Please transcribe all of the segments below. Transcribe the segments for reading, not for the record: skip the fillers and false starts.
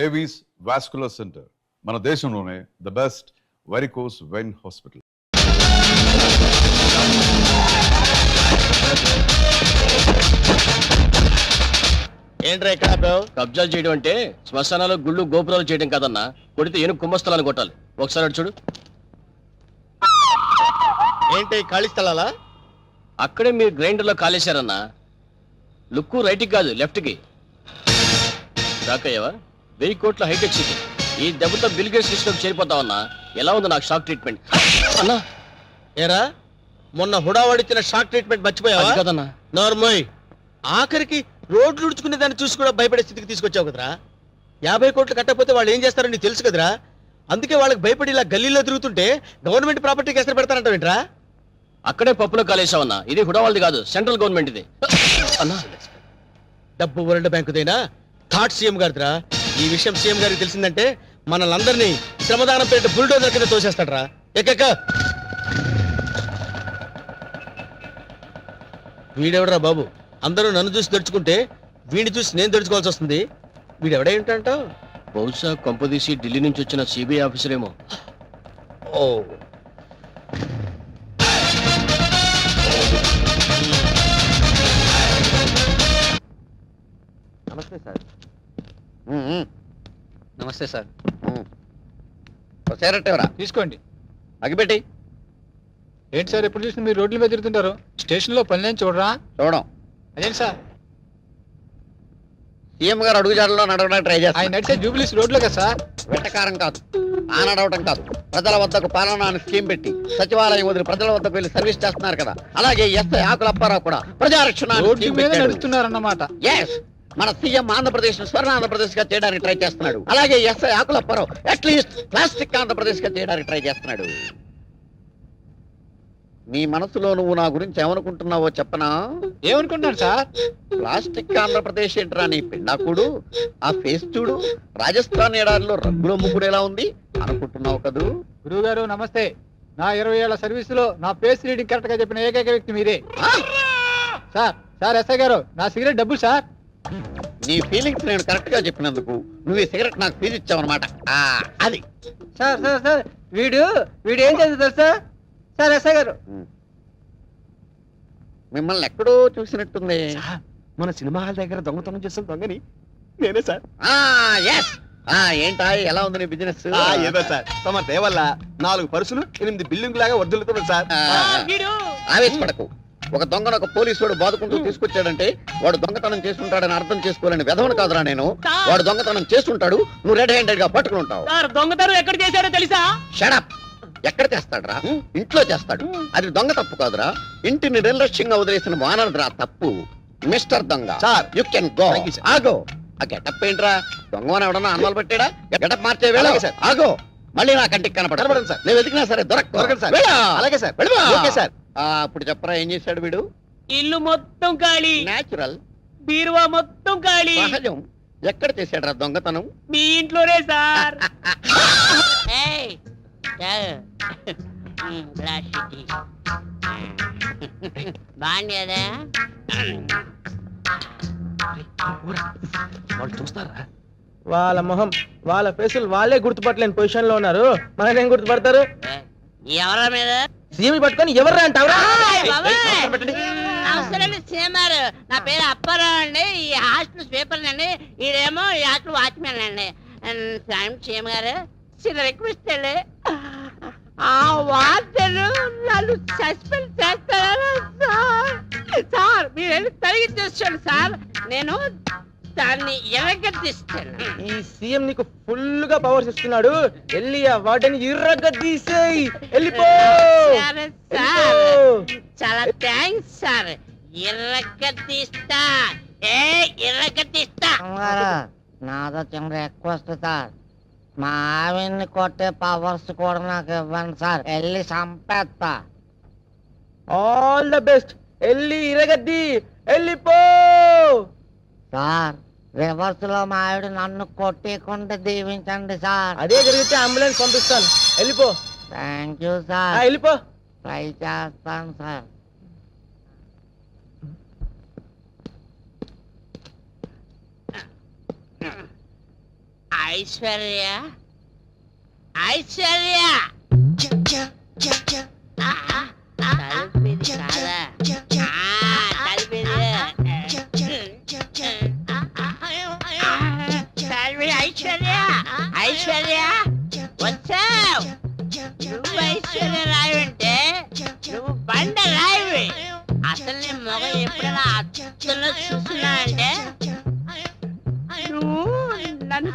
Avis vascular centre మన దేశంలోనే the best varicose vein hospital. ఏంట్రా ఎక్కడ కబ్జాలు చేయడం అంటే శ్మశానాలు గుళ్ళు గోపురాలు చేయడం కాదన్నా, కొడితే ఏనుగు కుంభస్థలాన్ని కొట్టాలి. ఒకసారి అటు చూడు. ఏంటి ఖాళీ స్థలాలా? అక్కడే మీరు గ్రైండర్ లో కాలేశారన్నా. లుక్కు రైట్కి కాదు లెఫ్ట్ కి. షాక్ అయ్యావా? 1000 కోట్ల హైటెక్ సిటీ. ఈ దెబ్బతో బిల్ గేట్స్ లిస్ట్ లోకి చేరిపోతావన్నా. ఎలా ఉంది నాకు షాక్ ట్రీట్మెంట్ అన్నా? ఏరా మొన్న హుడావాడిచ్చిన షాక్ ట్రీట్మెంట్ మర్చిపోయావా? కదన్నా. నార్మల్ ఆఖరికి రోడ్లు ఉడుచుకునే దాన్ని చూసి కూడా భయపడే స్థితికి తీసుకొచ్చావు కదరా. 50 కోట్లు కట్టకపోతే వాళ్ళు ఏం చేస్తారో నీకు తెలుసు కదరా. అందుకే వాళ్ళకి భయపడి ఇలా గల్లీలో తిరుగుతుంటే గవర్నమెంట్ ప్రాపర్టీకి ఎసరు పెడతానంటావేంట్రా? అక్కడే పప్పులో కాలేసావన్నా. ఇది హుడావాళ్ళది కాదు, సెంట్రల్ గవర్నమెంట్ ఇది అన్నా. డబ్బు వరల్డ్ బ్యాంకుదైనా థాట్ సీఎం గారిదిరా. ఈ విషయం సీఎం గారికి తెలిసిందంటే మనల్ని శ్రమదానం పేట బుల్డోజర్ కింద తోసేస్తాడరా. ఎక్క వీడెవడరా బాబు? అందరూ నన్ను చూసి దడుచుకుంటే వీడిని చూసి నేను దడుచుకోవాల్సి వస్తుంది. వీడెవడై ఉంటాంటావు? బహుశా కొంపదీసి ఢిల్లీ నుంచి వచ్చిన సిబిఐ ఆఫీసర్ ఏమో. ఓ నమస్తే సార్. నమస్తే సార్. సేరట్టేవరా తీసుకోండి. అగిపెట్టి. ఏంటి సార్ ఎప్పుడు చూసిన మీరు రోడ్ల మీద తిరుగుతుంటారు? స్టేషన్ లో పని చూడరా? చూడం. అదేంటి సార్? సీఎం గారు అడుగుజాడలో నడవడానికి ట్రై చేస్తారు. ఆయన నడిచే జూబిలీస్ రోడ్లో కదా సార్. వెటకారం కాదు, ఆ నడవటం కాదు. ప్రజల వద్దకు పాలన అని స్కీమ్ పెట్టి సచివాలయం వదిలి ప్రజల వద్దకు వెళ్ళి సర్వీస్ చేస్తున్నారు కదా. అలాగే ఎస్ఐ ఆకుల అప్పారావు కూడా ప్రజారక్షణ రోడ్డు మీద నడుస్తున్నారన్నమాట. మన సీఎం ఆంధ్రప్రదేశ్ స్వర్ణ ఆంధ్రప్రదేశ్ గా చేయడానికి ట్రై చేస్తున్నాడు. అలాగే ఎస్ఐ ఆకుల అప్పారావు అట్లీస్ట్ ప్లాస్టిక్ ఆంధ్రప్రదేశ్ గా చేయడానికి ట్రై చేస్తున్నాడు. నీ మనసులో నువ్వు నా గురించి ఏమనుకుంటున్నావో చెప్పనా? ఏమనుకుంటున్నాడు సార్? ప్లాస్టిక్ ఆంధ్రప్రదేశ్ ఏంట్రా నీ పిండాకుడు? ఆ ఫేస్ చూడు, రాజస్థాన్ ఎడారిలో రంగుల ముగ్గురు ఎలా ఉంది అనుకుంటున్నావు కదూ? గురువు గారు నమస్తే. నా 20 ఏళ్ల సర్వీస్ లో నా ఫేస్ రీడింగ్ కరెక్ట్ గా చెప్పిన ఏకైక వ్యక్తి మీరే సార్. సార్ ఎస్ఐ గారు, నా సిగరెట్ డబ్బులు సార్. నీ ఫీలింగ్స్ నేను కరెక్ట్ గా చెప్పినందుకు నువ్వు ఈ సిగరెట్ నాకు ఫీజు ఇచ్చావన్నమాట. అది సార్ సార్ సార్ వీడు ఏం చేస్తారు సార్? సార్ ఎస్ఐ గారు, మిమ్మల్ని ఎక్కడో చూసినట్టుంది. మన సినిమా హాల్ దగ్గర దొంగతనం చేస్తున్న దొంగని నేనే సార్. ఏంటా ఎలా ఉంది నీ బిజినెస్? ఏదో సార్, తమ దేవల్ల 4 పరుసులు 8 బిల్డింగ్ లాగా వర్దులుతున్నాడు సార్. ఆవేశపడకు. ఒక దొంగను ఒక పోలీసుడు బాదుకుంటూ తీసుకొచ్చాడంటే వాడు దొంగతనం చేస్తుంటాడని అర్థం చేసుకోలేని వెధవను కాదురా నేను. వాడు దొంగతనం చేస్తుంటాడు, నువ్వు రెడ్ హ్యాండెడ్ గా పట్టుకుని ఉంటావు. దొంగతనం ఎక్కడ చేశారో తెలుసా? షడప్. ఎక్కడ చేస్తాడరా? ఇంట్లో చేస్తాడు. అది దొంగ తప్పు కాదురా, ఇంటిని నిర్లక్ష్యంగా వదిలేసిన వానరదురా తప్పు. మిస్టర్ దొంగ సార్, యు కెన్ గో. ఆగో. ఆ గెటప్ ఏంట్రా? దొంగని ఎవడన్నా అన్నలు పెట్టాడా? గెటప్ మార్చే వేళ ఆగో. మళ్ళీ నా కంటికి కనపడదు సార్. నేను వెతికినా సరే దొరకదు సార్. అలాగే సార్. Okay sir. ఇప్పుడు చెప్పరా ఏం చేశాడు వీడు? ఇల్లు మొత్తం ఖాళీ, నేచురల్. బీరువా మొత్తం ఖాళీ. సహజం. ఎక్కడ చేశాడు రా దొంగతనం? మీ ఇంట్లోనే సార్. బాగుండేదా? వాళ్ళు చూస్తారా? వాళ్ళ మొహం వాళ్ళ ఫేసులు వాళ్ళే గుర్తుపట్టలేని పొజిషన్ లో ఉన్నారు. మనకేం గుర్తుపడతారు? ఎవరా మీద సీఎం పట్టుకొని ఎవర్రా అంటావురా? అవసరం సీఎంఆర్. నా పేరు అప్పారావు అండి. ఈ హాస్టల్ స్వీపర్ అండి. ఈడేమో ఈ హాస్టల్ వాచ్మెన్ అండి. సీఎం గారు చిన్న రిక్వెస్ట్ అండి, ఆ వార్తలు నన్ను సస్పెండ్ చేస్తారా సార్? సార్ మీరు వెళ్ళి తొలగించేస్తాను సార్, నేను దాన్ని ఎరగదీస్తాను. ఈ సీఎం నీకు ఫుల్ గా పవర్స్ ఇస్తున్నాడు. వెళ్ళి ఆ వాటిని ఇర్రగదీసేయ్. వెళ్ళిపో. చాలా థ్యాంక్స్ సార్. ఇర్రగదీస్తా. ఇర్రగదీస్తా. నాదో చిన్న రిక్వెస్ట్ సార్, మా ఆవిడ్ని కొట్టే పవర్స్ కూడా నాకు ఇవ్వండి సార్. వెళ్ళి చంపేస్తా. All the best. వెళ్ళి ఇరగద్ది. వెళ్ళిపో సార్. రివర్స్ లో మా ఆవిడ నన్ను కొట్టేకుండా దీవించండి సార్. అదే జరిగితే అంబులెన్స్ పంపిస్తాను. వెళ్ళిపో. Thank you sir. వెళ్ళిపో. ట్రై చేస్తాను సార్. ఐశ్వర్య ఐశ్వర్య తలుపుది కాదా? తలుపుది ఐశ్వర్య ఐశ్వర్య వచ్చావు. నువ్వు ఐశ్వర్య రాయి అంటే నువ్వు బండ రాయివి. అసలు నీ మొగ ఎప్పుడైనా అచ్చలో చూసినా అంటే నువ్వు నన్ను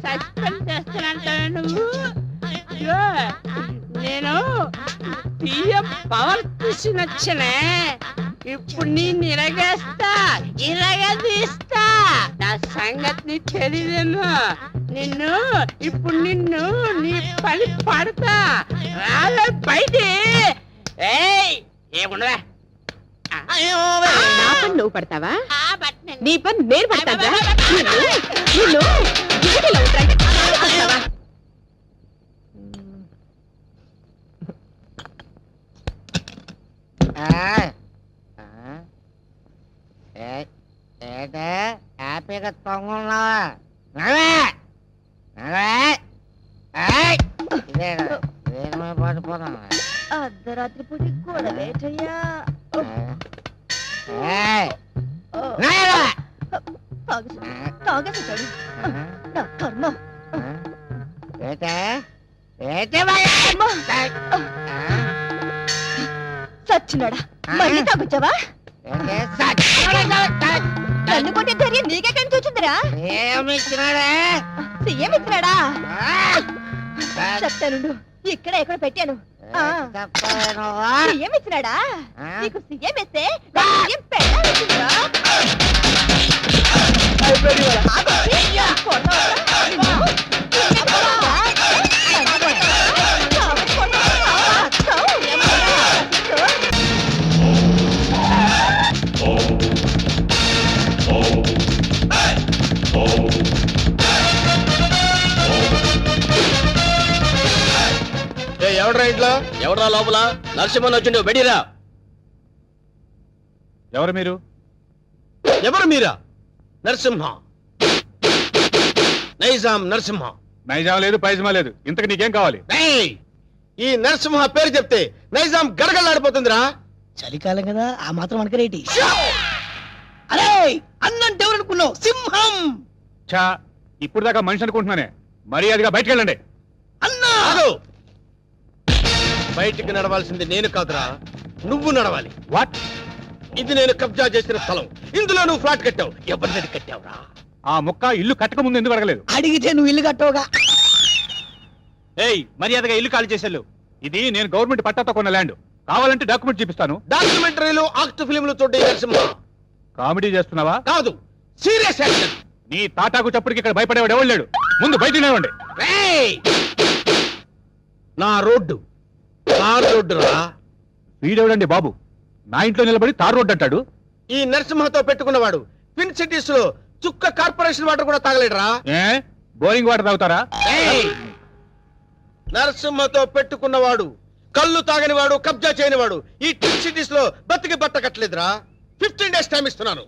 సస్పెండ్ చేస్తానంటావు. నువ్వు అయ్యో, నేను పిఎం పవర్ తీసుకొచ్చినే. ఇప్పుడు నేను ఇరగదీస్తా. నా సంగతి నీకు తెలియదేమో. నిన్ను నీ పని పడతా. రాలే బయట. ఏముండవా? నా పని నువ్వు పడతావా? నీ పని నేను పడతావా? నిన్ను డ్యూటీలో ఉంటాయి. ఏంటే హ్యాపీగా తొంగున్నావా? పడిపోతున్నా. అర్ధరాత్రి పూటి గొడవేటయ్యా. తాగేసాడు నా కర్మ. సచ్చినాడా, మళ్ళీ తాగొచ్చావా? నన్ను కొట్టే ధైర్యం నీకే కనిపించిందిరా? సీఎం ఇచ్చినాడా? చెప్తానుండు, ఇక్కడ ఎక్కడ పెట్టాను. సీఎం ఇచ్చినాడా? నీకు సీఎం ఇస్తే సీఎం పెట్టాల్సిందిరా. ఎవడ్రా ఇంట్లో? ఎవడ్రా లోపల? నరసింహన్ వచ్చిండు, బెడిరా. ఎవరు మీరు? ఎవరు మీరా? నరసింహ, నైజాం నరసింహ. నైజాం లేదు, పైజమా లేదు. ఇంతకు నీకేం కావాలి? ఏయ్! ఈ నరసింహ పేరు చెప్తే నైజాం గడగడలాడిపోతుందిరా. చలికాలం కదా, ఆ మాత్రం అనుకరేటి. అరే అన్నంటే ఎవరనుకున్నావు? సింహం. చా, ఇప్పుడు దాకా మనిషి అనుకుంటున్నానే. మర్యాదగా బయటకు వెళ్ళండి. అన్నా బయటికి నడవాల్సింది నేను కాదురా, నువ్వు నడవాలి. వాట్? ఇది నేను కబ్జా చేసిన స్థలం. ఇందులో నువ్వు ఫ్లాట్ కట్టావు. ఎవరిని కట్టావురా? ఆ ముక్క ఇల్లు కట్టక ముందు ఎందుకు అడగలేదు? అడిగితే నువ్వు ఇల్లు కట్టవుగా. ఏయ్, మర్యాదగా ఇల్లు ఖాళీ చేసేళ్ళు. ఇది నేను గవర్నమెంట్ పట్టాతో కొన్న ల్యాండ్. కావాలంటే డాక్యుమెంట్ చూపిస్తాను. డాక్యుమెంటరీలు, ఆక్ట్ ఫిల్మ్లు చూడే నరసింహ. కామెడీ చేస్తున్నావా? కాదు, సీరియస్ యాక్షన్. నీ తాటాకు చప్పుడుకి ఇక్కడ భయపడేవాడు ఎవడు లేడు. ముందు బయట నిలవండి. నా రోడ్డు తార్ రోడ్డు రా. వీడెవడండి బాబు నా ఇంట్లో నిలబడి తార్ రోడ్డు అంటాడు? ఈ నరసింహతో పెట్టుకున్నవాడు ట్విన్ సిటీస్ లో చుక్క కార్పొరేషన్ వాటర్ కూడా తాగలేడురా. ఏ బోరింగ్ వాటర్ తాగుతారా? నరసింహతో పెట్టుకున్నవాడు కళ్ళు తాగనివాడు, కబ్జా చేయనివాడు ఈ ట్విన్ సిటీస్ లో బతికి బట్ట కట్టలేదురా. 15 days టైం ఇస్తున్నాను.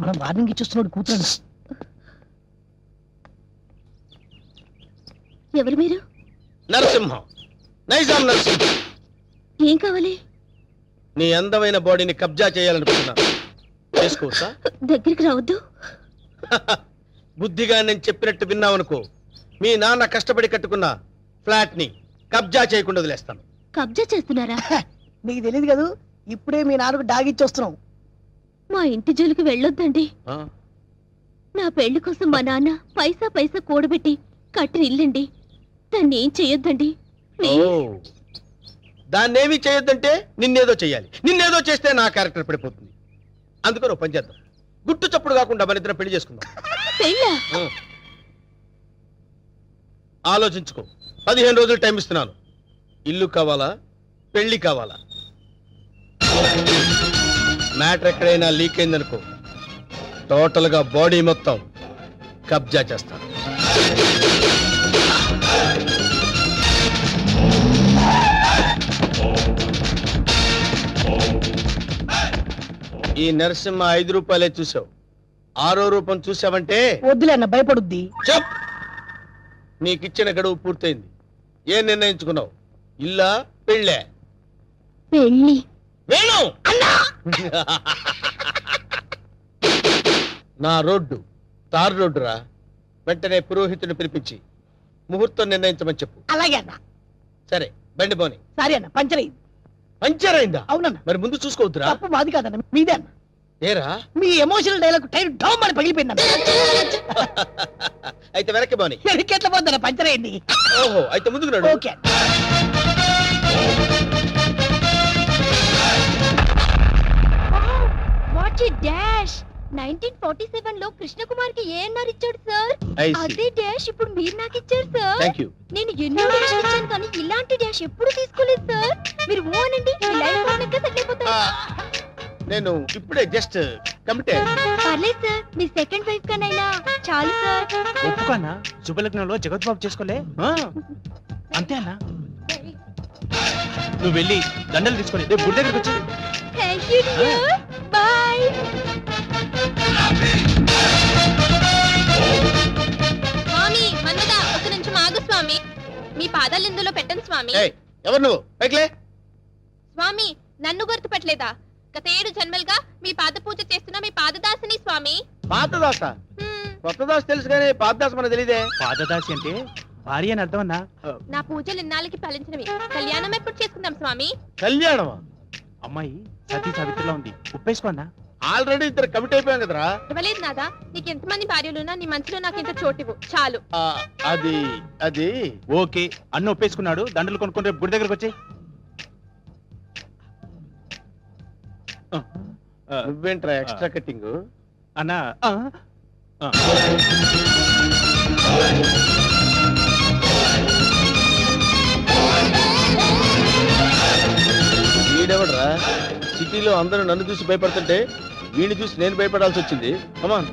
మనం వార్నింగ్ ఇచ్చేస్తున్నాడు కూతురు. ఎవరు మీరు? నరసింహం, నైజాం నరసింహం. ఏం కావాలి? నీ అందమైన బాడీని కబ్జా చేయాలనుకుంటున్నాను. చేసుకోవచ్చా? దగ్గరికి రావద్దు. బుద్ధిగా నేను చెప్పినట్టు విన్నావనుకో, మీ నాన్న కష్టపడి కట్టుకున్న ఫ్లాట్ ని కబ్జా చేయకుండా వదిలేస్తాను. కబ్జా చేస్తున్నారా? నీకు తెలియదు కదా, ఇప్పుడే మీ నాన్నకు డాగిచ్చి వస్తున్నాం. మా ఇంటి జోలికి వెళ్ళొద్దండి. ఆ? నా పెళ్లి కోసం మా నాన్న పైసా పైసా కూడబెట్టి కట్టిన ఇల్లండి. దాన్ని ఏం చెయ్యొద్దండి. ఓ, దాన్నేమీ చేయొద్దంటే నిన్నేదో చెయ్యాలి. నిన్నేదో చేస్తే నా క్యారెక్టర్ పడిపోతుంది. అందుకని పని చేద్దాం. గుట్టు చప్పుడు కాకుండా మన ఇద్దరం పెళ్లి చేసుకుందాం. పెళ్ళా? ఆలోచించుకో. 15 రోజులు టైం ఇస్తున్నాను. ఇల్లు కావాలా, పెళ్లి కావాలా? మ్యాటర్ ఎక్కడైనా లీక్ అయిందనుకో టోటల్ గా బాడీ మొత్తం కబ్జా చేస్తాను. ఈ నరసింహ 5 రూపాయలే చూసావు, 6వ రూపం చూసావంటే వద్దులే అన్న భయపడుద్ది. చెప్. నీకిచ్చిన గడువు పూర్తయింది. ఏం నిర్ణయించుకున్నావు? ఇల్లా పెళ్ళే? పెళ్ళి. వేణు నా రోడ్డు తార్ రోడ్డు రా. వెంటనే పురోహితుడిని పిలిపించి ముహూర్తం నిర్ణయించమని చెప్పు. అలాగే అన్న. సరే బండి పోని. సారీ అన్న, పంచర్ అయింది. పంచర్ అయిందా? అవునన్న. మరి ముందు చూసుకోవద్దురా. తప్పు మాది కాదన్న, మీదే అన్న. ఏరా మీ ఎమోషనల్ డైలాగ్ టైర్ డౌన్ అని పగిలిపోయింది. అయితే వెనక్కి పోని. ఎట్లా పోద్దన్న, పంచర్ అయింది. ఓహో, అయితే ముందుకు నడు. ఓకే. What a dash. 1947 లో కృష్ణకుమార్ కి ఏఎన్ఆర్ ఇచ్చాడు సార్. I see. అదే డాష్ ఇప్పుడు మీరు నాకు ఇచ్చారు సార్. Thank you. నేను ఎన్నో డాష్ ఇచ్చాను కానీ ఇలాంటి డాష్ ఎప్పుడు తీసుకోలేదు సార్. మీరు ఓ అనండి, మీ లైఫ్ పార్ట్నర్ గా సెటిల్ అయిపోతారు. నేను ఇప్పుడే జస్ట్ కమిటెడ్. పర్లేదు సార్, మీ సెకండ్ వైఫ్ కనైనా చాలు సార్. ఒప్పుకోనా? శుభలగ్నంలో జగద్బాబు చేసుకోలే. అంతే అన్నా. నువ్వు వెళ్ళి దండలు తీసుకొని రేపు గుడి దగ్గరకు వచ్చి. Thank you dear. బై. స్వామి మన్మద, ఒక నిమిషం ఆగు స్వామి. మీ పాదాలు ఇందులో పెట్టండి స్వామి. ఏయ్, ఎవరు నువ్వు? పైకిలే. స్వామి నన్ను గుర్తుపట్టలేదా? గత 7 జన్మలుగా మీ పాద పూజ చేస్తున్న మీ పాదదాసిని స్వామి. పాతదాస? కొత్త దాస తెలుసు కానీ పాతదాస మనకు తెలియదే. పాదదాసి అంటే భార్య అని అర్థం అన్నా. నా పూజలు ఇన్నాళ్ళకి ఫలించినవి. కళ్యాణం ఎప్పుడు చేసుకుందాం స్వామి? కళ్యాణమా? అమ్మాయి సతీ సావిత్రిలో ఉంది, ఉప్పేసుకో అన్నా. ఆల్రెడీ ఇద్దరు కమిట్ అయిపోయాం కదరా. ఇవ్వలేదు నాదా, నీకు ఎంతమంది భార్యలున్నా నీ మనసులో నాకు ఇంత చోటివ్వు చాలు. అది అది ఓకే, అన్న ఒప్పేసుకున్నాడు. దండలు కొనుక్కొని రేపు గుడి దగ్గరకు వచ్చి. నువ్వేంట్రా ఎక్స్ట్రా కటింగ్? అన్నా వీడెవడరా? సిటీలో అందరూ నన్ను చూసి భయపడుతుంటే వీడిని చూసి నేను భయపడాల్సి వచ్చింది. కమాన్.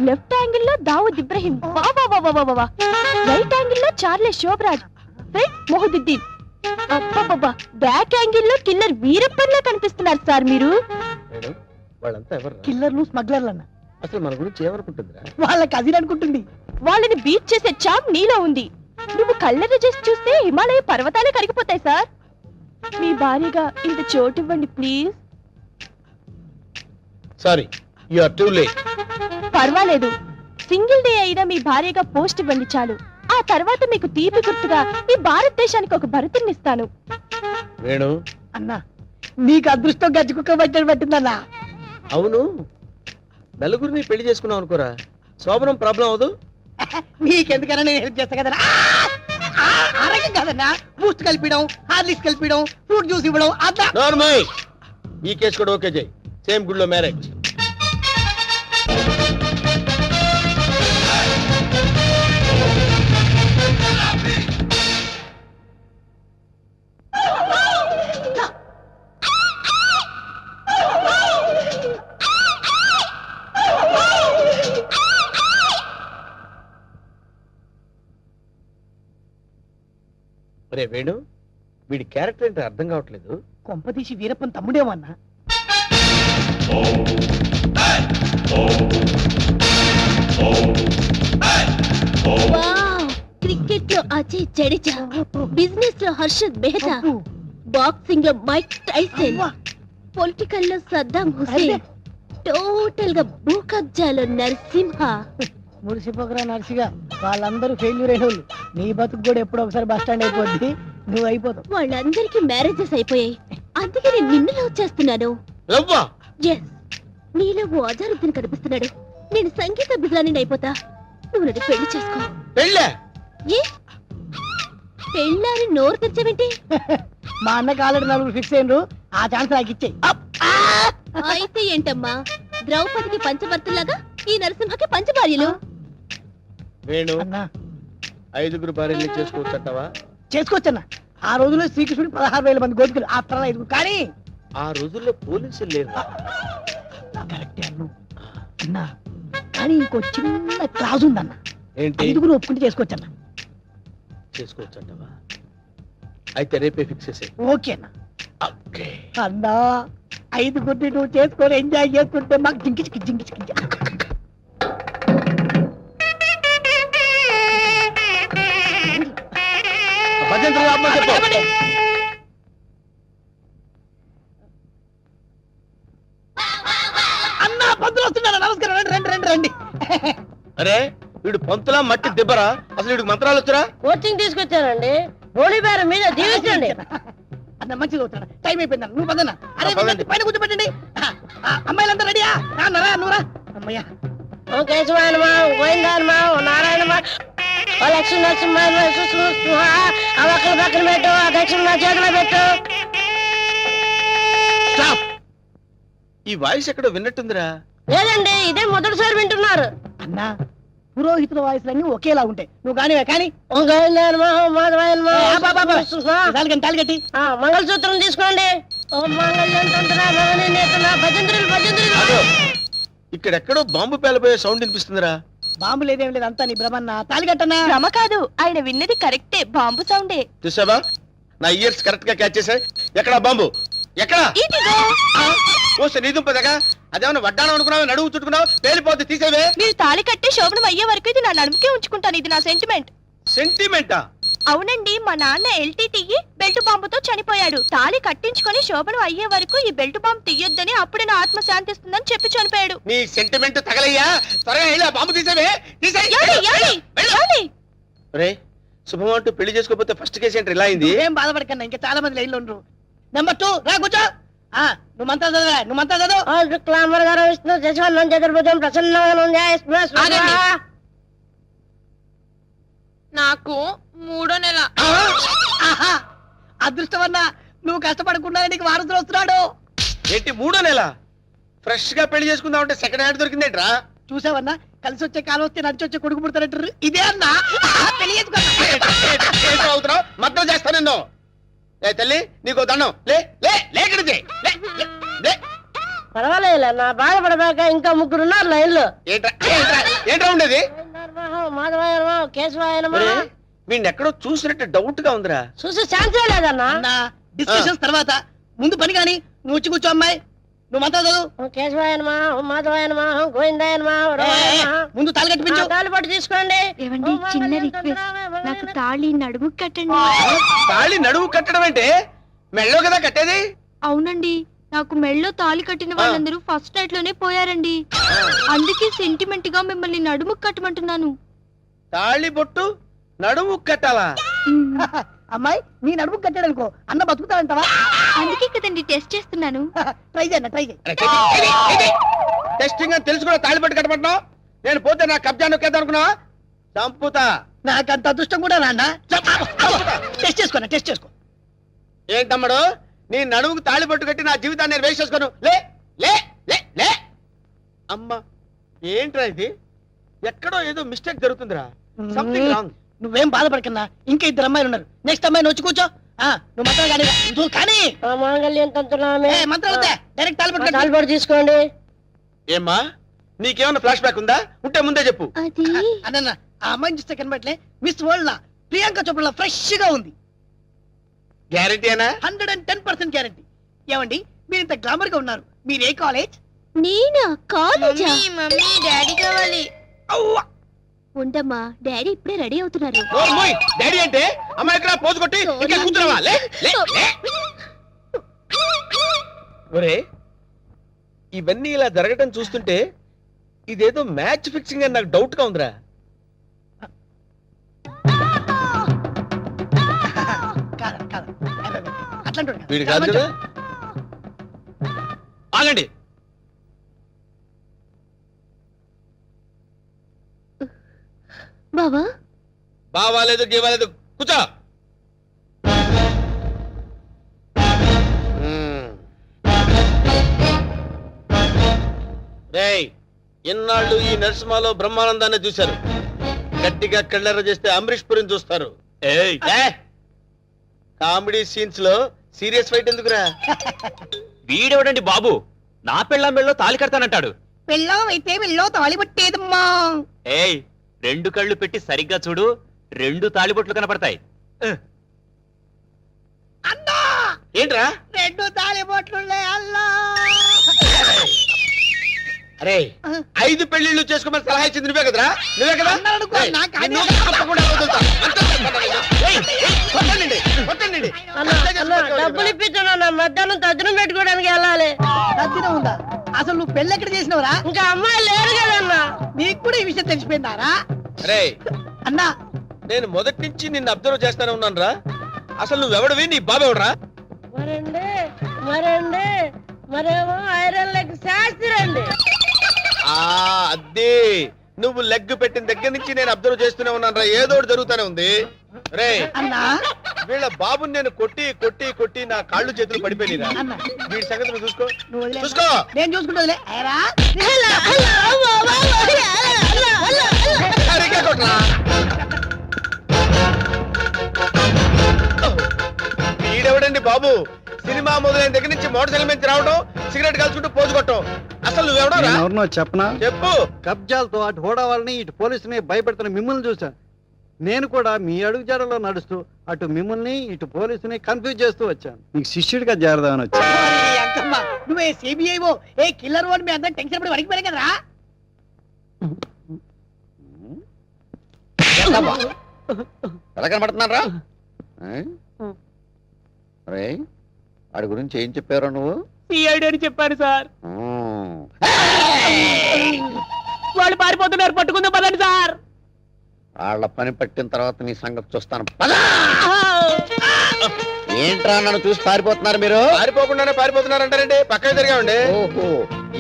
లెఫ్ట్ యాంగిల్ లో దావుద్ ఇబ్రహీం, రైట్ యాంగిల్ లో Charles Sobhraj, front Mohaduddin, back angle లో కిల్లర్ వీరప్పన్లా కనిపిస్తున్నారు సార్ మీరు. మేడం, వాళ్ళంతా ఎవరు? కిల్లర్లు స్మగ్లర్లు అన్న. అసలు మన గురించి ఏమనుకుంటుందిరా? వాళ్ళ కజిన్ అనుకుంటుంది. వాళ్ళని బీట్ చేసే చాప్ నీలో ఉంది. నువ్వు కళ్ళను చేసి చూస్తే హిమాలయ పర్వతాలే కరిగిపోతాయి సార్. మీ భార్యగా ఇంత చోటు ఇవ్వండి please. Sorry, you are too late. పర్వాలేదు, సింగిల్ డే అయినా మీ భార్యగా పోస్ట్ ఇవ్వండి చాలు. ఆ తర్వాత మీకు తీపి గుర్తుగా ఈ భారతదేశానికి ఒక భరతునిస్తాను. వేణు అన్నా, నీకు అదృష్టం గజ్జి కుక్క పట్టని పట్టిందన్నా. అవును, నలుగురిని పెళ్లి చేసుకున్నావు అనుకోరా, శోభనం ప్రాబ్లం అవదు. నీకెందుకన్నా నేను హెల్ప్ చేస్తా కదన్నా. ఆరోగ్యం కాదన్నా, బూస్ట్ కలిపిడం, హార్లిక్స్ కలిపిడం, ఫ్రూట్ జ్యూస్ ఇవ్వడం. అదా నార్మల్. ఈ కేసు కూడా ఓకే చేయి. సేమ్ గుడిలో మ్యారేజ్. రే వేణు, వీడి క్యారెక్టర్ ఏంటో అర్థం కావట్లేదు. కొంపదీసి వీరప్పన్ తమ్ముడేమన్నా. క్రికెట్ లో అజయ్ జడేజా, బిజినెస్ లో హర్షద్ మెహతా, బాక్సింగ్ లో మైక్ టైసన్, పొలిటికల్ లో సద్దాం హుసేన్, టోటల్ గా భూ కబ్జాలో నరసింహ. మురిసిపోకరా నర్సిగా, వాళ్ళందరూ ఫెయిల్యూర్ అయిన వాళ్ళు. నీ బతుకు కూడా ఎప్పుడో ఒకసారి బస్ స్టాండ్ అయిపోద్ది, నువ్వు అయిపోతావు. వాళ్ళందరికీ మ్యారేజెస్ అయిపోయాయి, అందుకే నేను నిన్ను లవ్ చేస్తున్నాను. ఎస్, నీలో ఓ అజారుద్దీన్ కనిపిస్తున్నాడు. నేను సంగీత బిజాని అయిపోతా, నువ్వు నన్ను పెళ్లి చేసుకో. ఏ పెళ్ళారి నోరు తెచ్చావేంటి? మా అన్నకి ఆల్రెడీ 4 ఫిక్స్ అయినరు, ఆ ఛాన్స్ నాకు ఇచ్చేయి. అయితే ఏంటమ్మా, ద్రౌపదికి పంచభర్తలాగా ఈ నరసింహకి పంచభార్యలు. వేణు అన్నా 5 భార్యలు చేసుకోవచ్చంటావా? చేసుకోవచ్చన్నా. ఆ రోజుల్లో శ్రీకృష్ణుడు 16,000 మంది గోపికలు, ఆఫ్టర్ 5. కానీ ఆ రోజుల్లో పోలీసులు లేరు. కరెక్టే అన్నా. కానీ ఇంకో చిన్న క్లాజ్ ఉందన్న. ఏంటి? 5 ఒప్పుకుంటే చేసుకోవచ్చన్నా. చేసుకోవచ్చంటావా? అయితే రేపే ఫిక్స్ చేసే. ఓకే అన్న. అన్నా 5 నువ్వు చేసుకొని ఎంజాయ్ చేసుకుంటే మాకు జింకిచికి జింకిచికి. అన్నా పంతులు వస్తున్నాడు. నమస్కారం. రండి రండి రండి రండి. అరే వీడు పంతులా మట్టి దిబ్బరా? అసలు వీడికి మంత్రాలు వచ్చరా? కోచింగ్ తీసుకొచ్చానండి. హోలీ బేరం మీద దీవించండి. అన్న మంచిది అవుతాడు. టైం అయిపోయింది. నువ్వు పదన్నా. అరే పదండి. వినండి, పైన కూర్చోబెట్టండి. అమ్మాయిలంతా రెడీయా? రాన్నరా నువ్వురా. అమ్మయ్యా ఓం కేశవాయనమా, ఓం గోవిందాయనమా, ఓం నారాయణమా, ఓ లక్ష్మీ నరసింహ, ఆ ఒక్కల పక్కన పెట్టు, ఆ దక్షిణ నా చేతిలో పెట్టు. స్టాప్. ఈ వాయిస్ ఎక్కడో విన్నట్టుందిరా. లేదండి, ఇదే మొదటిసారి వింటున్నారు. అన్నా పురోహితుల వాయిస్లన్నీ ఒకేలా ఉంటాయి. నువ్వు కానివే కానీ ఓం గోవిందాయనమా, ఓం మాధవాయనమా, తాలిగట్టి మంగళసూత్రం తీసుకోండి. ఓం మంగళ్యం తంత్రా భవని నేత్ర భజంత్రులు భజంత్రులు. ఇక్కడెక్కడో బాంబు పేలబోయే సౌండ్ వినిపిస్తుందిరా. బాంబు లేదేం లేదు, అంతా నీ భ్రమన్నా. తాలిగట్టన్నా. భ్రమ కాదు, ఆయన విన్నది కరెక్టే, బాంబు సౌండే. చూసావా, నా ఇయర్స్ కరెక్ట్ గా క్యాచ్ చేశాయి. ఎక్కడ బాంబు? ఎక్కడ? ఇదిగో. ఓ నీదుంపదగా అదేమన్నా వడ్డానం అనుకున్నావు, నడువు చుట్టుకున్నావు, పేలిపోతే తీసేవే. మీరు తాళి కట్టి శోభనం అయ్యే వరకు ఇది నా నడుముకే ఉంచుకుంటాను. ఇది నా సెంటిమెంట్. సెంటిమెంటా? అవునండి, మా నాన్న ఎల్టీటీకి బెల్ట్ బాంబుతో చనిపోయాడు. తాళి కట్టించుకొని శోభనం అయ్యే వరకు ఈ బెల్ట్ బాంబు తీయొద్దని, అప్పుడే నా ఆత్మ శాంతిస్తుందని చెప్పి చనిపోయాడు. నీ సెంటిమెంట్ తగలయ్యా. త్వరగా వెళ్ళి ఆ బాంబు తీసేవే. రే శుభం అంటూ పెళ్లి చేసుకోకపోతే ఫస్ట్ కేసు ఏంటి ఇలా అయింది? ఏం బాధపడకన్నా, ఇంకా చాలా మంది లైన్లో ఉండరు. నెంబర్ 2 రా కూర్చో. నువ్వు మంత్రా చదవా, నువ్వు మంత్రా చదువు. ఓం శుక్లాంబర ధరం విష్ణు శశివర్ణం చతుర్భుజం ప్రసన్నం ఆగండి. నాకు 3వ నెల. ఆహా, అదృష్టమన్నా నువ్వు కష్టపడకుండా నీకు వారసులు వస్తున్నాడు. ఏంటి 3వ నెల? ఫ్రెష్ గా పెళ్లి చేసుకుందాం అంటే సెకండ్ హ్యాండ్ దొరికిందేంట్రా? చూసావన్నా, కలిసి వచ్చే కాలం వస్తే నడిచి వచ్చే కొడుకు పుడతారంటారు. ఇదే అన్నా పెళ్లి చేసుకో. మద్దతు చేస్తా నిన్ను. ఏ తల్లి నీకు దండం. లే లే లేకడిది. పర్వాలేదు, నా బాధపడబాక ఇంకా 3 ఉన్నారు లైన్ లో. ఏంట్రా ఉండేది? మాధవాయనమా, కేశవాయనమా. వీడిని ఎక్కడో చూసినట్టు డౌట్ గా ఉందిరా. చూసి ఛాన్సే లేదన్నా. అన్నా డిస్కషన్స్ తర్వాత ముందు పని కానీ నువ్వు వచ్చి కూర్చో. అమ్మాయి నువ్వు మంత్రా చదువు. ఓం కేశవాయనమా, ఓం మాధవాయనమా, ఓం గోవిందాయనమా, ఓం రామాయణమా. ముందు తాళి కట్టిపించు. తాళి పట్టు తీసుకోండి. ఏవండి, చిన్న రిక్వెస్ట్, నాకు తాళి నడుము కట్టండి. తాళి నడువు కట్టడం అంటే మెళ్ళో కదా కట్టేది. అవునండి, నాకు మెళ్ళో తాళి కట్టిన వాళ్ళందరూ ఫస్ట్ నైట్ లోనే పోయారండి. అందుకే సెంటిమెంట్ గా మిమ్మల్ని నడుము కట్టమంటున్నాను. తాళి బొట్టు నడుము కట్టాలా? అమ్మాయి నీ నడుము కట్టాడనుకో అన్న బతుకుతాడంటావా? అందుకే కదండి టెస్ట్ చేస్తున్నాను. ట్రై చేయన్న, ట్రై చేయి. టెస్టింగ్ అని తెలుసు కూడా తాళి బట్టు కట్టమంటున్నావు. నేను పోతే నా కబ్జా నొక్కేద్దాం అనుకున్నావా? చంపుతా. నాకంత అదృష్టం కూడా నాన్న. టెస్ట్ చేసుకో, టెస్ట్ చేసుకో. ఏంటమ్మడు, నీ నడుముకు తాళి పట్టు కట్టి నా జీవితాన్ని నేను వేస్ట్ చేసుకోను. లే లే లే లే. అమ్మా ఏంట్రా ఇది? ఎక్కడో ఏదో మిస్టేక్ జరుగుతుందిరా. Something wrong. నువ్వేం బాధపడకన్నా, ఇంకా 2 అమ్మాయిలు ఉన్నారు. నెక్స్ట్ అమ్మాయిని వచ్చి కూర్చో. నువ్వు మంత్రాలు కానీ నువ్వు కానీ మాంగళ్యం తంత్రనామే. మంత్రాలు వద్దే, డైరెక్ట్ తాళి తాళి పట్టు తీసుకోండి. ఏమ్మా నీకేమన్నా ఫ్లాష్ బ్యాక్ ఉందా? ఉంటే ముందే చెప్పు. అది అన్న ఆ అమ్మాయిని చూస్తే కనబట్లే మిస్ వరల్డ్ లా ప్రియాంక చోప్రా ఫ్రెష్ గా ఉంది. గ్యారెంటీనా? 110% గ్యారెంటీ. ఏమండి మీరు ఇంత గ్లామర్ గా ఉన్నారు, మీరు ఏ కాలేజ్? నేనా? కాలేజా? మమ్మీ డాడీ కావాలి. ఉండమ్మా, డాడీ ఇప్పుడే రెడీ అవుతున్నారు. డాడీ అంటే అమ్మాయి ఇక్కడ పోజు కొట్టి ఇంకా కూర్చున్నావా? లే లే లే. ఒరే ఇవన్నీ ఇలా జరగటం చూస్తుంటే ఇదేదో మ్యాచ్ ఫిక్సింగ్ అని నాకు డౌట్ గా ఉందిరా. వీడు కాదు కదా. ఆగండి. బావా బావాలేదు గీవాలేదు, కూర్చో. రేయ్ ఇన్నాళ్ళు ఈ నరసింహలో బ్రహ్మానందాన్ని చూశారు. గట్టిగా కళ్ళెర్ర చేస్తే అమరీష్ పురిని చూస్తారు. ఏయ్ కామెడీ సీన్స్ లో సీరియస్ ఫైట్ ఎందుకురా? వీడెవడండి బాబు, నా పెళ్ళాం మెళ్ళో తాలి కడతానంటాడు. పెళ్ళం అయితే వెళ్ళో తాళి పట్టేదమ్మా. ఏయ్ 2 కళ్ళు పెట్టి సరిగ్గా చూడు, 2 తాళిబొట్లు కనపడతాయి. అన్నా ఏంట్రా? 2 తాళి బొట్లున్నాయి అల్లా. అరే 5 పెళ్లిళ్ళు చేసుకోమని సలహా ఇచ్చింది నువ్వే కదరా? నువ్వే కదా? అన్నారనుకో, ఏయ్, నాకు నిన్ను అదే. తప్పకుండా వదులుతా. అంతా ఏయ్, ఏయ్, కొట్టండి, కొట్టండి. డబ్బులు ఇప్పించాను మధ్యాహ్నం తద్దినం పెట్టుకోవడానికి వెళ్ళాలి. తద్దినం ఉందా? అసలు నువ్వు పెళ్ళి ఎక్కడ చేసినవరా? ఇంకా అమ్మాయి లేరు కదన్నా. నీకు కూడా ఈ విషయం తెలిసిపోయిందారా? అరే అన్నా నేను మొదటి నుంచి నిన్ను అబ్జర్వ్ చేస్తానే ఉన్నాను రా. అసలు నువ్వెవడవి, నీ బాబెవడరా? మరండి మరేమో ఐరన్ లెగ్ శాస్త్రి అండి. అదే నువ్వు లెగ్ పెట్టిన దగ్గర నుంచి నేను అబ్జర్వ్ చేస్తూనే ఉన్నాను రా. ఏదో ఒకటి జరుగుతూనే ఉంది. రే అన్నా వీళ్ళ బాబుని నేను కొట్టి కొట్టి కొట్టి నా కాళ్ళు చేతులు పడిపోయినా. అన్నా వీడి సంగతి నువ్వు చూసుకో. నువ్వు వదిలే. చూసుకో. నేను చూసుకుంటా. సరిగ్గా కొట్టరా. వీడెవడండి బాబు, సినిమా మొదలైన దగ్గర నుంచి మోటార్ సైకిల్ నుంచి రావడం, సిగరెట్ కలుసుకుంటూ పోజు కొట్టడం. అసలు నువ్వెవడో ఎవరినో చెప్పనా? చెప్పు. కబ్జాలతో అటు హోడా వాళ్ళని ఇటు పోలీసుని భయపెడుతున్న మిమ్మల్ని చూశాను. నేను కూడా మీ అడుగుజాడలో నడుస్తూ అటు మిమ్మల్ని ఇటు పోలీసుని కన్ఫ్యూజ్ చేస్తూ వచ్చాను. మీకు శిష్యుడిగా చేరదామని వచ్చాను. అంకమ్మ నువ్వే సిబిఐఓ ఏ కిల్లర్ వాడు మీ అందరం టెన్షన్ పడి వడికిపోయారు కదరా? ఎలా కనబడుతున్నారా? రే వాడి గురించి ఏం చెప్పారు నువ్వు? సిఐడి అని చెప్పారు సార్. మ్మ్. వాళ్ళు పారిపోతున్నారు, పట్టుకుందాం పదండి సార్. వాళ్ళ పని పట్టిన తర్వాత నీ సంగతి చూస్తాను. పద! ఏంట్రా నన్ను చూసి పారిపోతున్నారు మీరు? పారిపోకుండానే పారిపోతున్నారంటారండి. పక్కన తిరిగామండి. ఓహో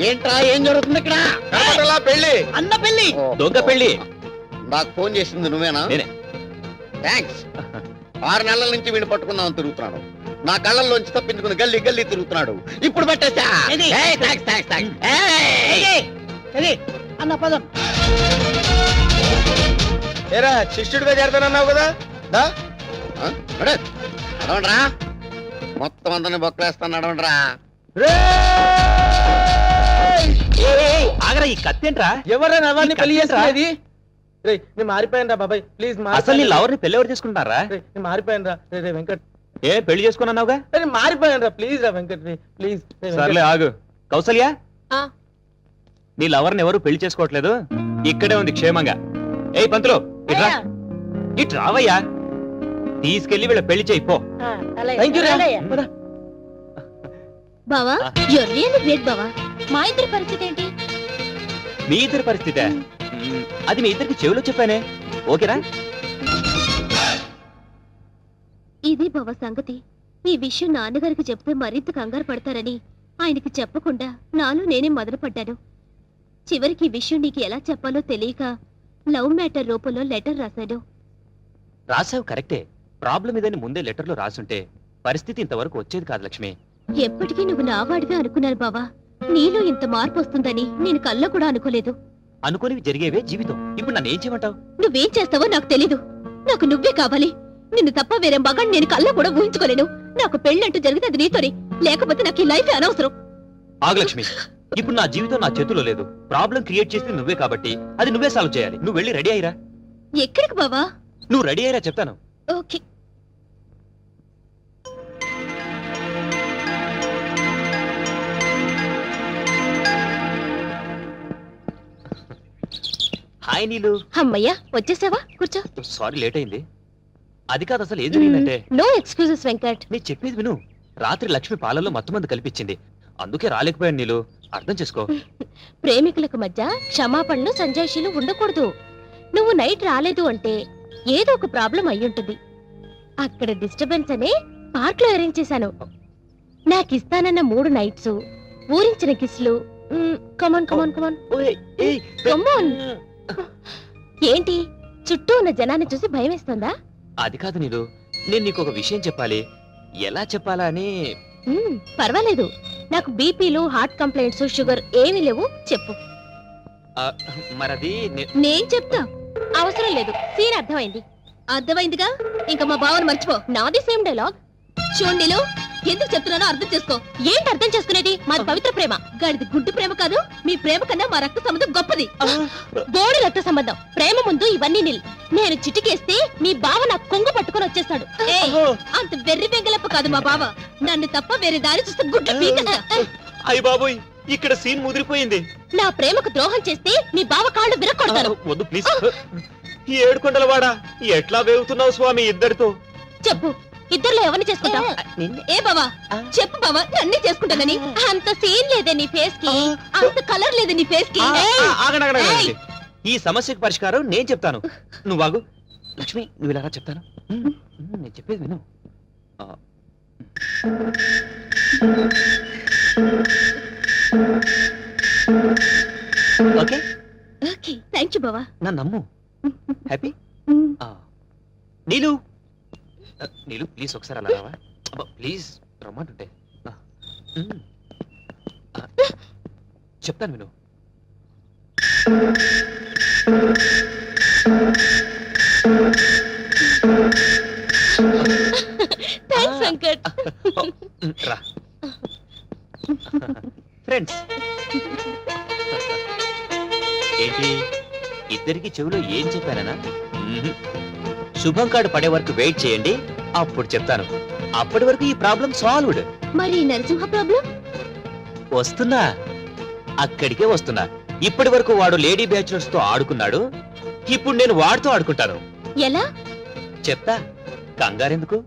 ఏంట్రా ఏం జరుగుతుంది ఇక్కడ? కనపడలా పెళ్లి. అన్న పెళ్లి. ఓహో. దొంగ పెళ్లి. నాకు ఫోన్ చేసింది నువ్వేనా? నేనే. థ్యాంక్స్. 6 నెలల నుంచి వీడిని పట్టుకుందామని తిరుగుతున్నాడు. నా కళ్ళల్లోంచి తప్పించుకుని గల్లీ గల్లీ తిరుగుతున్నాడు. ఇప్పుడు పట్టేసా. ఏది? ఏయ్, థాంక్స్, థాంక్స్, థాంక్స్. ఏయ్! అది అన్న పదం. ఏరా శిష్యుడిగా చేరతానన్నావు కదా? దా. ఆ? నడు. నడవండ్రా. మొత్తం అందరిని బొక్కలేస్తాను. నడవండ్రా. ఆగరా, ఈ కత్తేంట్రా? ఎవరైనా ఎవరిని పెళ్లి కత్తిరా? చేసేది? రేయ్ నేను మారిపోయాను రా బాబాయ్, ప్లీజ్ అసలు నీ లవర్ని పెళ్లి ఎవరు చేసుకుంటారా? నేను మారిపోయాను రా. రే వెంకట్, ఏ పెళ్లి చేసుకున్నావుగా? నేను మారిపోయాను రా. ప్లీజ్ రా వెంకట్, ప్లీజ్. సర్లే ఆగు. కౌసల్య, నీ లవర్ని ఎవరు పెళ్లి చేసుకోవట్లేదు, ఇక్కడే ఉంది క్షేమంగా. ఏయ్ పంతులు, ఇట్రా. ఇటు రావయ్యా. తీసుకెళ్లి వీళ్ళ పెళ్లి చేయి పో. బావా you're really great బావా. మా ఇద్దరి పరిస్థితి ఏంటి? మీ ఇద్దరి పరిస్థితే అది మీ ఇద్దరికి చెవిలో చెప్పానే. ఓకేనా? ఇది బావా సంగతి. ఈ విషయం నాన్నగారికి చెప్తే మరింత కంగారు పడతారని ఆయనకి చెప్పకుండా నాలో నేనే మొదలుపడ్డాను. చివరికి ఈ విషయం నీకు ఎలా చెప్పాలో తెలియక లవ్ మ్యాటర్ రూపంలో లెటర్ రాశాను. రాసావు కరెక్టే. ప్రాబ్లం ఇదని ముందే లెటర్లో రాసుంటే పరిస్థితి ఇంతవరకు వచ్చేది కాదు లక్ష్మి. ఎప్పటికీ నువ్వు నావాడిగా అనుకున్నాను బావా. నీలో ఇంత మార్పు వస్తుందని నేను కల్లో కూడా అనుకోలేదు. అనుకోనివి జరిగేవే జీవితం. ఇప్పుడు నన్ను ఏం చేయమంటావు? నువ్వేం చేస్తావో నాకు తెలీదు. నాకు నువ్వే కావాలి. నిన్ను తప్ప వేరే మగాన్ని నేను కల్లో కూడా ఊహించుకోలేను. నాకు పెళ్ళంటూ జరిగితే అది నీతోనే, లేకపోతే నాకు ఈ లైఫ్ అనవసరం. ఆగు లక్ష్మి, ఇప్పుడు నా జీవితం నా చేతిలో లేదు. ప్రాబ్లం క్రియేట్ చేసింది నువ్వే కాబట్టి అది నువ్వే సాల్వ్ చేయాలి. నువ్వు వెళ్ళి రెడీ అయ్యిరా. ఎక్కడికి బావా? నువ్వు రెడీ అయ్యిరా చెప్తాను. ఓకే. హాయ్ నీలు. అమ్మయ్యా వచ్చేసావా? కూర్చో. సారీ లేట్ అయింది. అది కాదు, అసలు ఏం జరిగిందంటే, నో ఎక్స్క్యూజెస్ వెంకట్. నీ చెప్పేది విను. రాత్రి లక్ష్మి పాలల్లో మత్తుమందు కల్పించింది, అందుకే రాలేకపోయాను. నీలు అర్థం చేసుకో. ప్రేమికులకు మధ్య క్షమాపణలు సంజాయిషీలు ఉండకూడదు. నువ్వు నైట్ రాలేదు అంటే ఏదో ఒక ప్రాబ్లం అయ్యుంటుంది. అక్కడ డిస్టర్బెన్స్ అనే పార్క్ లో అరేంజ్ చేశాను. నాకు ఇస్తానన్న 3 నైట్స్, ఊరించిన కిస్లు. కమాన్ కమాన్ కమాన్ కమాన్. ఏంటి చుట్టూ ఉన్న జనాన్ని చూసి భయం వేస్తుందా? అది కాదు నీలు, నేను నీకు ఒక విషయం చెప్పాలి. ఎలా చెప్పాలా అని. పర్వాలేదు. నాకు బీపీలు, హార్ట్ కంప్లైంట్స్, షుగర్ ఏమీ లేవు. చెప్పు. మరది నేను చెప్తా. అవసరం లేదు, సీన్ అర్థమైంది. అర్థమైందిగా, ఇంకా మా బావని మర్చిపో. నాది సేమ్ డైలాగ్. చూడండిలో ఎందుకు చెప్తున్నానో అర్థం చేసుకో. ఏంటి అర్థం చేసుకునేది? మాది పవిత్ర ప్రేమ, గాడిది గుడ్డు ప్రేమ కాదు. మీ ప్రేమ కన్నా మా రక్త సంబంధం గొప్పది. బోడి రక్త సంబంధం. ప్రేమ ముందు ఇవన్నీ నిల్. నేను చిటికేస్తే మీ బావ నా కొంగు పట్టుకొని వచ్చేస్తాడు. ఏయ్, అంత వెర్రి వెంగలప్ప కాదు మా బావ. నన్ను తప్ప వేరే దారి చూస్తే గుడ్డు పీకేస్తా. అయ్య బాబోయ్, ఇక్కడ సీన్ ముదిరిపోయింది. నా ప్రేమకు ద్రోహం చేస్తే మీ బావ కాళ్ళు విరక్కొడతాను. వద్దు ప్లీజ్. ఈ ఏడుకొండల వాడా, ఎట్లా వేగుతున్నావు స్వామి ఇద్దరితో? చెప్పు, ఇద్దర్లో ఎవరిని చేసుకుంటావు? ఏ బావా, చెప్పు బావా, నన్నే చేసుకుంటానని. అంత సీన్ లేదే నీ ఫేస్ కి, అంత కలర్ లేదే నీ ఫేస్ కి. ఆగండి, ఆగండి, ఆగండి. ఈ సమస్యకు పరిష్కారం నేను చెప్తాను. నువ్వు బాగు లక్ష్మి, నువ్వు ఇలా చెప్తాను. నేను చెప్పేది విను. ఓకే ఓకే, థ్యాంక్ యూ బావా. నా నమ్ము. హ్యాపీ. నీలు, నీలు ప్లీజ్ ఒకసారి అలా రావా? ప్లీజ్ రమ్మంటుంటే. చెప్తాను విను. థ్యాంక్స్ వెంకట్. రా ఫ్రెండ్స్. ఏంటి ఇద్దరికి చెవిలో ఏం చెప్పానా? శుభం కార్డు పడే వరకు వెయిట్ చేయండి, అప్పుడు చెప్తాను. అప్పటి వరకు ఈ ప్రాబ్లం సాల్వ్డ్. మరి నరసింహ ప్రాబ్లం? వస్తున్నా, అక్కడికే వస్తున్నా. ఇప్పటి వరకు వాడు లేడీ బ్యాచులర్స్ తో ఆడుకున్నాడు, ఇప్పుడు నేను వాడితో ఆడుకుంటాను. ఎలా చెప్తా, కంగారెందుకు?